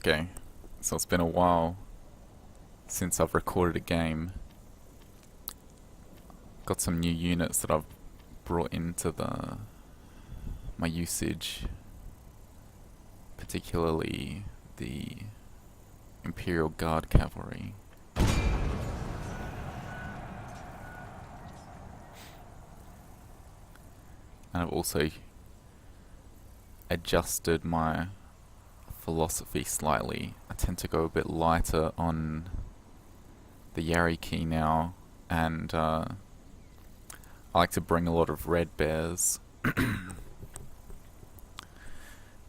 Okay, so it's been a while since I've recorded a game. Got some new units that I've brought into my usage, particularly the Imperial Guard Cavalry. And I've also adjusted my philosophy slightly. I tend to go a bit lighter on the Yari key now, and I like to bring a lot of red bears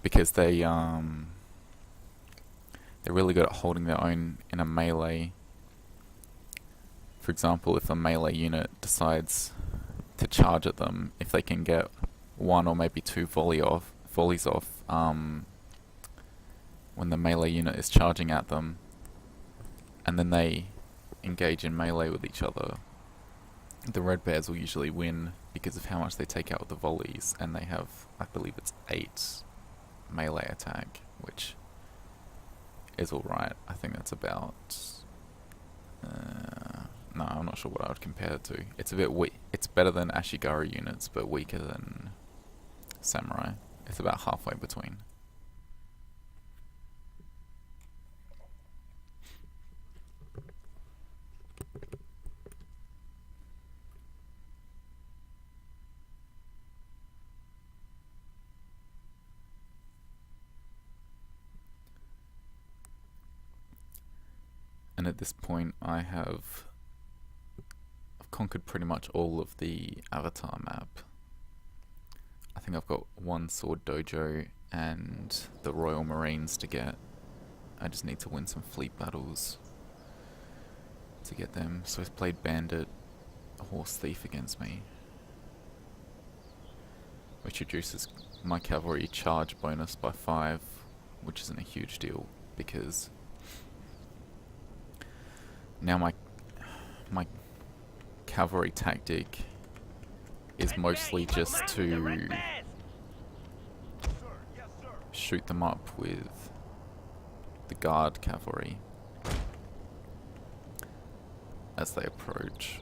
because they're really good at holding their own in a melee. For example, if a melee unit decides to charge at them, if they can get one or maybe two volleys off when the melee unit is charging at them, and then they engage in melee with each other, the red bears will usually win because of how much they take out with the volleys, and they have, I believe it's 8 melee attack, which is alright. I think that's about... no, I'm not sure what I would compare it to. It's a bit weak. It's better than Ashigaru units, but weaker than Samurai. It's about halfway between. And at this point I've conquered pretty much all of the Avatar map. I think I've got one Sword Dojo and the Royal Marines to get. I just need to win some fleet battles to get them. So he's played Bandit, a Horse Thief against me, which reduces my cavalry charge bonus by 5, which isn't a huge deal because now my cavalry tactic is mostly just to shoot them up with the guard cavalry as they approach.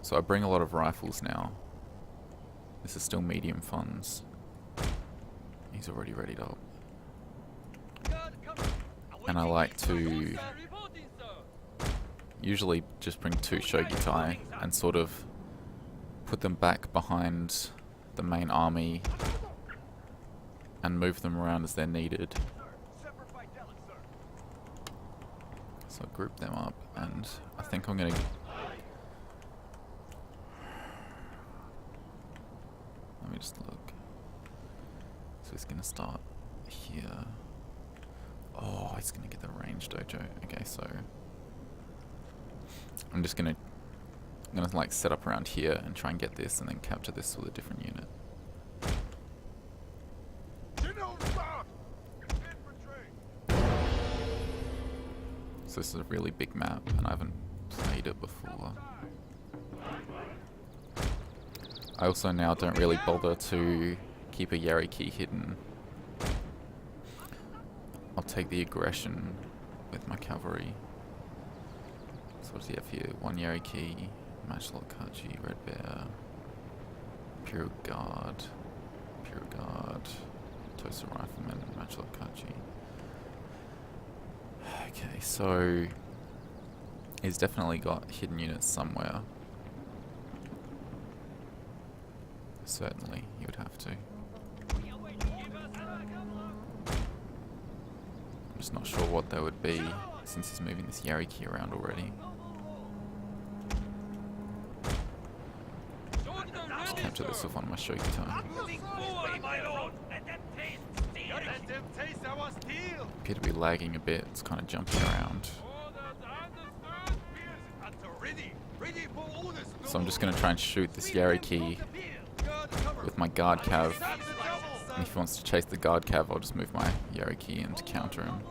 So I bring a lot of rifles now. This is still medium funds. He's already readied up. And I like to usually just bring 2 Shogitai and sort of put them back behind the main army and move them around as they're needed. So I group them up, and I think I'm gonna... Let me just look. So he's gonna start here. Oh, he's gonna get the range dojo. Okay, so I'm gonna like set up around here and try and get this, and then capture this with a different unit. So this is a really big map, and I haven't played it before. I also now don't really bother to keep a Yari key hidden. I'll take the aggression with my cavalry. So what does he have here? 1 Yari key, Matchlock Kachi, Red Bear, Imperial Guard, Tosa Rifleman, Matchlock Kachi. Okay, so he's definitely got hidden units somewhere. Certainly, he would have to. I'm just not sure what they would be since he's moving this Yari key around already. Just capture this with one of my Shogitai. Appear to be lagging a bit, it's kind of jumping around. So I'm just going to try and shoot this Yari key with my guard cav. And if he wants to chase the guard cav, I'll just move my Yari key in to counter him.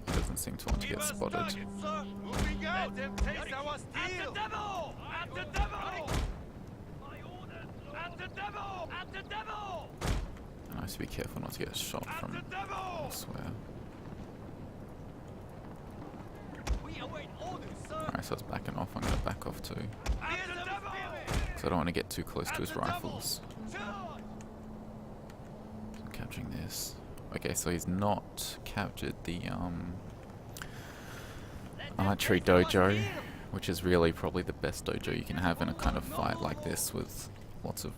He doesn't doesn't seem to want to get spotted. And I have to be careful not to get shot from elsewhere. Alright, so it's backing off. I'm going to back off too. Because I don't want to get too close to his rifles. So I'm capturing this. Okay, so he's not captured the archery dojo, which is really probably the best dojo you can have in a kind of fight like this with lots of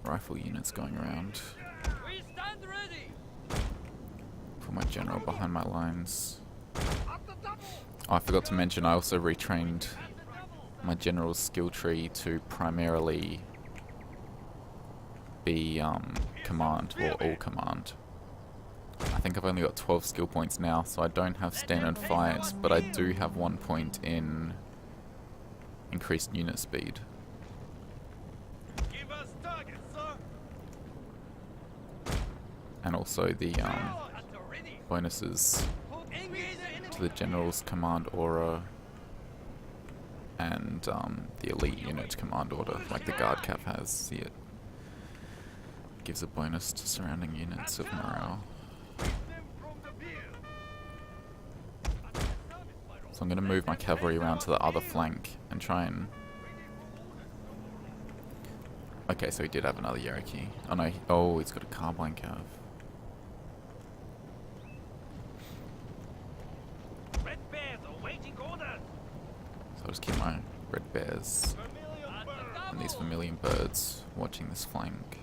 rifle units going around. Put my general behind my lines. Oh, I forgot to mention, I also retrained my general's skill tree to primarily be command, or all command. I think I've only got 12 skill points now, so I don't have standard fight, but I do have 1 point in increased unit speed. And also the bonuses to the general's command aura and the elite unit command order, like the guard cap has. See, it gives a bonus to surrounding units of morale. So I'm going to move my cavalry around to the other flank and try and... Okay, so he did have another Cherokee. Oh no, oh, he's got a carbine cav. So I'll just keep my red bears and these vermilion birds watching this flank.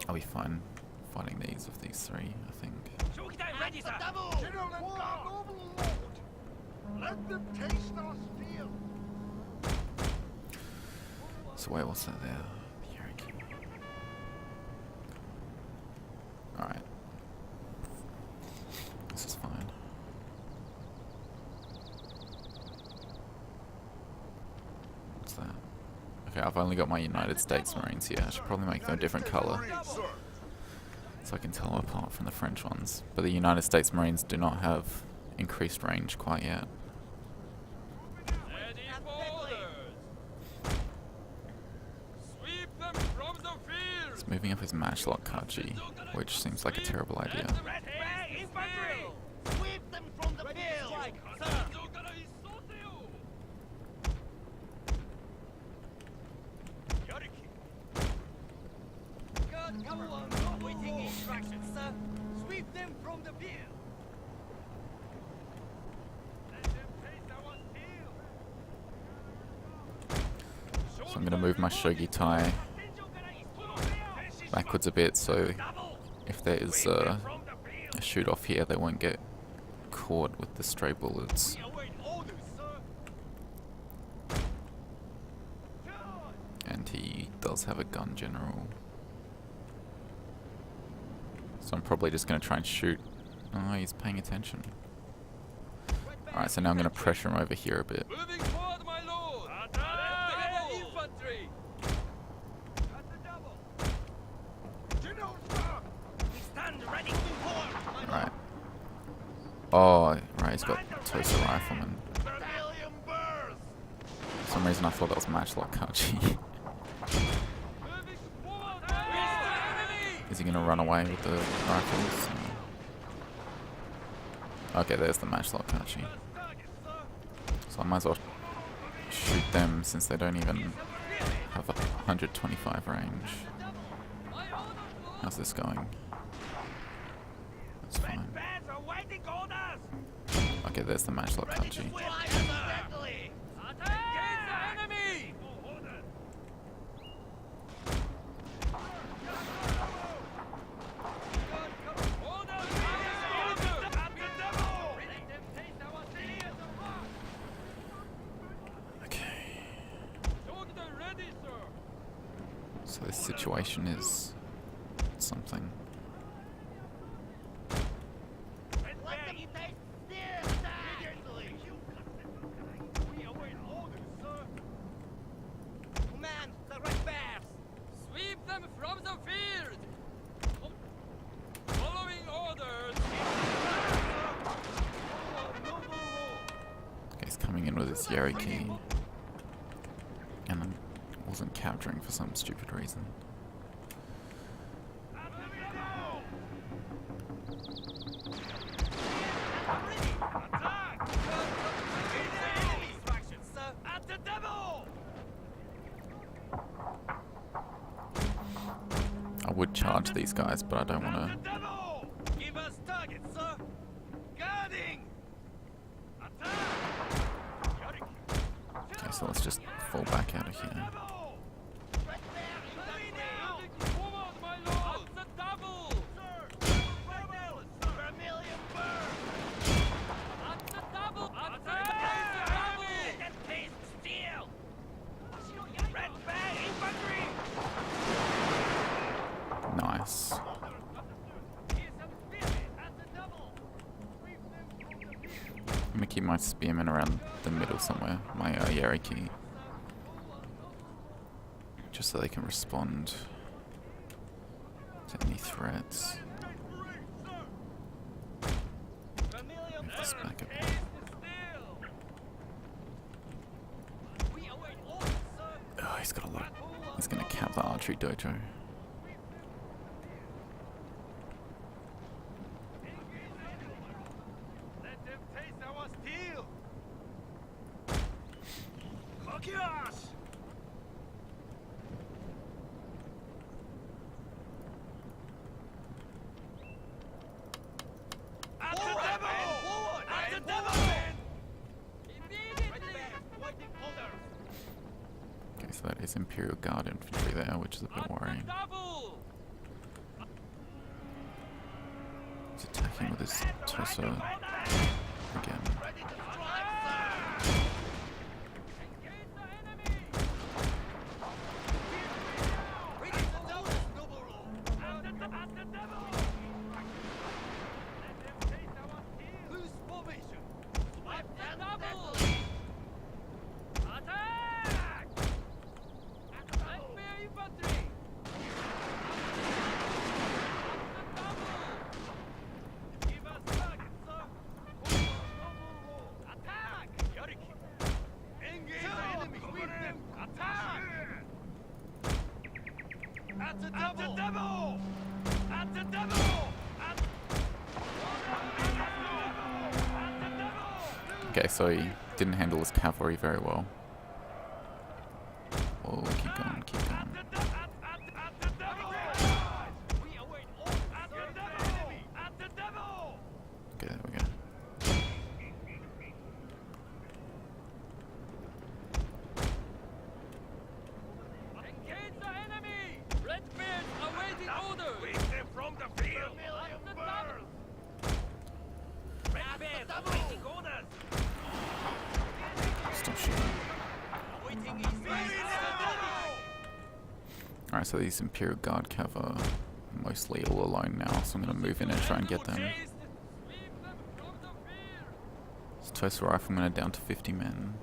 I'll be fine fighting these of these three, I think. So wait, what's that there? Alright. This is fine. What's that? Okay, I've only got my United States Marines here. I should probably make them a different colour, so I can tell them apart from the French ones. But the United States Marines do not have increased range quite yet. He's moving up his matchlock Kachi, which seems like a terrible idea. So I'm going to move my Shogi Tai backwards a bit, so if there is a shoot off here, they won't get caught with the stray bullets. And he does have a gun general. So I'm probably just going to try and shoot. Oh, he's paying attention. Alright, so now I'm going to pressure him over here a bit. Right. Oh, right, he's got Toaster Rifleman. For some reason I thought that was Matchlock Kachi. Is he going to run away with the rifles? Okay, there's the Matchlock Kachi. So I might as well shoot them since they don't even have 125 range. How's this going? That's fine. Okay, there's the Matchlock Kachi. So this situation is something. this Yeriki, and I wasn't capturing for some stupid reason. I would charge these guys, but I don't want to. Okay, so let's just fall back out of here. Nice. I'm gonna keep my spearmen around the middle somewhere, my Yeriki, just so they can respond to any threats. Move this back a bit. Oh, he's got a lot. He's gonna cap the archery dojo. Okay, so that is Imperial Guard infantry there, which is a bit worrying. He's attacking with his torso again. Okay, so he didn't handle his cavalry very well. Oh, keep going, keep going. Okay, there we go. Stop shooting. Alright, so these Imperial Guard cav are mostly all alone now, so I'm going to move in and try and get them. This Toast Riflemen are down to 50 men.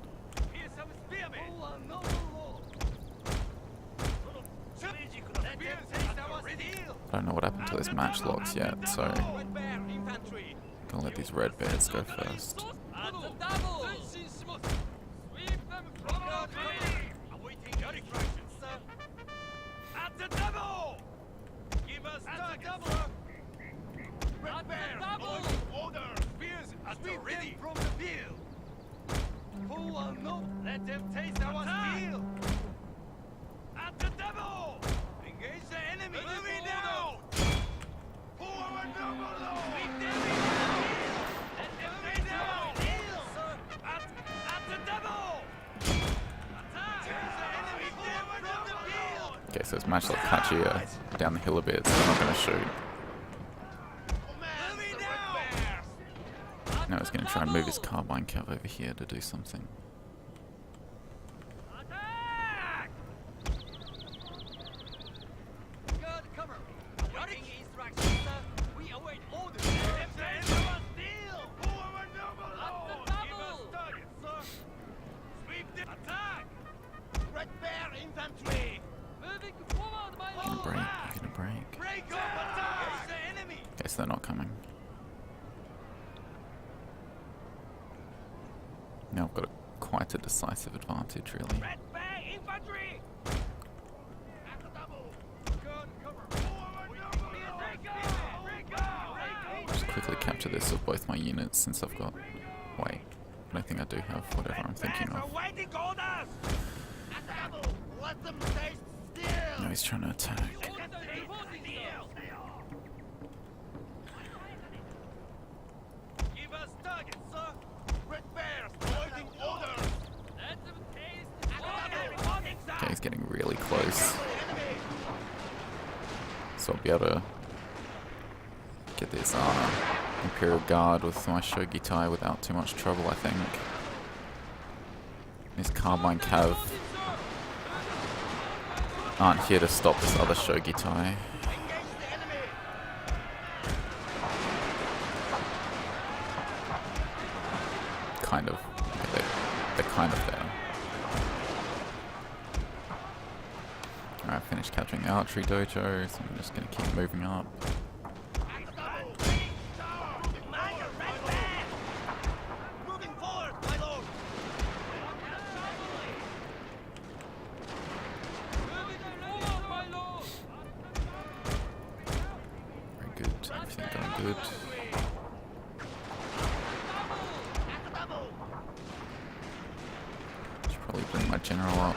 I don't know what happened to those matchlocks yet, so I'm gonna let these red bears go first. Let them taste our steel! At the devil! Engage the enemy! Moving down! Pull our double low! Sweep them down! Let them taste our steel! At the devil! Attack! Chase the enemy! Pull our double low! Okay, so his matchlock catchy down the hill a bit, so I'm not gonna shoot. Now he's gonna try and move his carbine cav over here to do something. Guess they're not coming. Now I've got to quite a decisive advantage, really. Red Bear infantry! Just quickly capture this with both my units since I've got... Wait, I don't think I do have whatever I'm thinking of. Waiting orders! Let them taste steel! No, he's trying to attack. Give us targets, sir! Red Bears awaiting orders! Let them taste Okay, he's getting really close. So I'll be able to get this Imperial Guard with my Shogitai without too much trouble, I think. His Carbine Cav aren't here to stop this other Shogitai. Kind of. They're kind of there. Alright, finished capturing the archery dojo, so I'm just going to keep moving up. moving forward, my lord! Very good. Everything going good. Should probably bring my general up.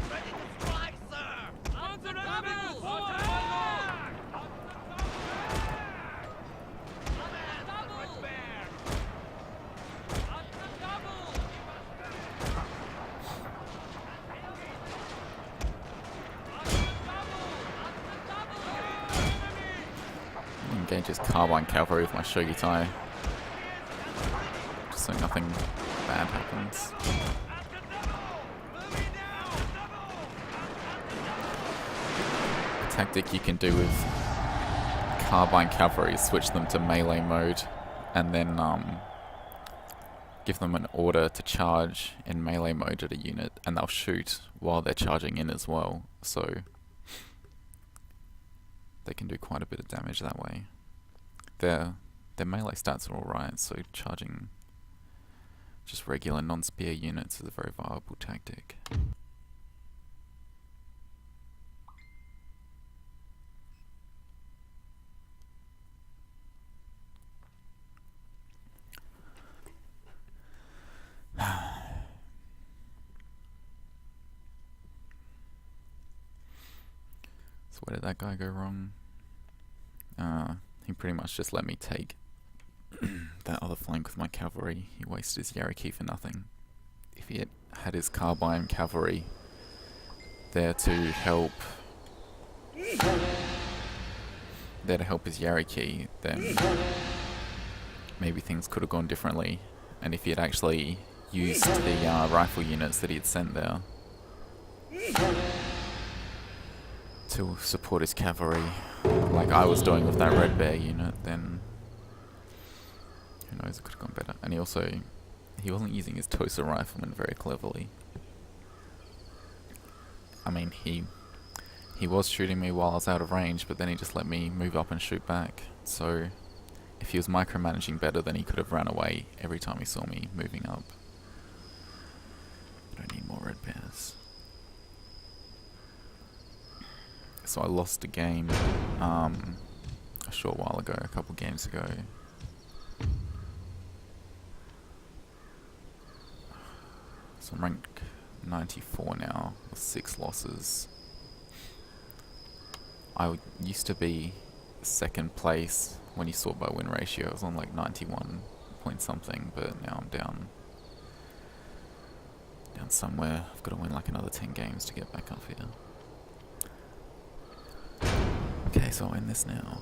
Ready to strike, sir! On the rebels! Red Bear! Engage his Carbine Cavalry with my Shogitai. Just so nothing bad happens. A tactic you can do with Carbine Cavalry is switch them to melee mode and then give them an order to charge in melee mode at a unit, and they'll shoot while they're charging in as well, so they can do quite a bit of damage that way. Their melee stats are alright, so charging just regular non-spear units is a very viable tactic. So where did that guy go wrong? He pretty much just let me take that other flank with my cavalry. He wasted his Yariki for nothing. If he had his Carbine Cavalry there to help his Yariki, then maybe things could have gone differently. And if he had actually used the rifle units that he had sent there to support his cavalry, like I was doing with that Red Bear unit, then who knows, it could have gone better. And he wasn't using his Tosa rifleman very cleverly. I mean, he was shooting me while I was out of range, but then he just let me move up and shoot back. So if he was micromanaging better, then he could have ran away every time he saw me moving up. I don't need more Red Bears. So I lost a game a short while ago, a couple games ago. So I'm rank 94 now, with 6 losses. I used to be second place when you sort by win ratio. I was on like 91 point something, but now I'm down somewhere. I've got to win like another 10 games to get back up here. Okay, so I'll end this now.